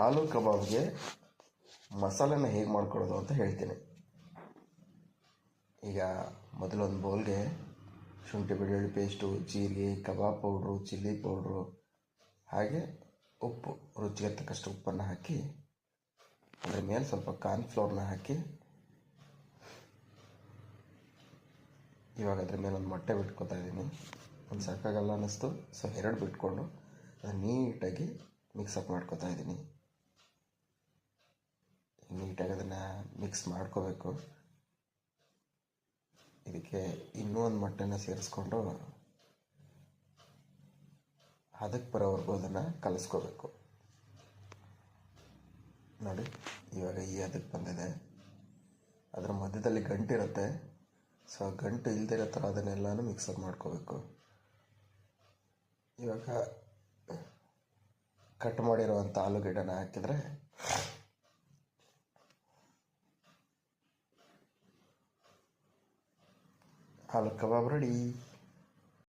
ಆಲೂ ಕಬಾಬ್ಗೆ ಮಸಾಲೆನ ಹೇಗೆ ಮಾಡ್ಕೊಳ್ಳೋದು ಅಂತ ಹೇಳ್ತೀನಿ. ಈಗ ಮೊದಲೊಂದು ಬೌಲ್ಗೆ ಶುಂಠಿ ಬೆಳ್ಳುಳ್ಳಿ ಪೇಸ್ಟು, ಜೀರಿಗೆ, ಕಬಾಬ್ ಪೌಡ್ರು, ಚಿಲ್ಲಿ ಪೌಡ್ರು, ಹಾಗೆ ಉಪ್ಪು, ರುಚಿಗೆ ತಕ್ಕಷ್ಟು ಉಪ್ಪನ್ನು ಹಾಕಿ ಅದ್ರ ಮೇಲೆ ಸ್ವಲ್ಪ ಕಾರ್ನ್ಫ್ಲೋರ್ನ ಹಾಕಿ ಇವಾಗ ಅದ್ರ ಮೇಲೆ ಒಂದು ಮೊಟ್ಟೆ ಬಿಟ್ಕೊತಾ ಇದ್ದೀನಿ. ಒಂದು ಸಾಕಾಗಲ್ಲ ಅನ್ನಿಸ್ತು, ಸೊ 2 ಬಿಟ್ಕೊಂಡು ಅದನ್ನು ನೀಟಾಗಿ ಮಿಕ್ಸಪ್ ಮಾಡ್ಕೊತಾ ಇದ್ದೀನಿ. ನೀಟಾಗಿ ಅದನ್ನು ಮಿಕ್ಸ್ ಮಾಡ್ಕೋಬೇಕು. ಇದಕ್ಕೆ ಇನ್ನೂ ಒಂದು ಮೊಟ್ಟೆನ ಸೇರಿಸ್ಕೊಂಡು ಹದಕ್ಕೆ ಬರೋವರೆಗೂ ಅದನ್ನು ಕಲಿಸ್ಕೋಬೇಕು. ನೋಡಿ, ಇವಾಗ ಈ ಹದಕ್ಕೆ ಬಂದಿದೆ. ಅದರ ಮಧ್ಯದಲ್ಲಿ ಗಂಟಿರುತ್ತೆ, ಸೊ ಆ ಗಂಟು ಇಲ್ದಿರೋ ಥರ ಅದನ್ನೆಲ್ಲನೂ ಮಿಕ್ಸಪ್ ಮಾಡ್ಕೋಬೇಕು. ಇವಾಗ ಕಟ್ ಮಾಡಿರುವಂಥ ಆಲೂಗೆಡ್ಡೆನ ಹಾಕಿದರೆ ಆಲೂ ಕಬಾಬ್ ರೆಡಿ.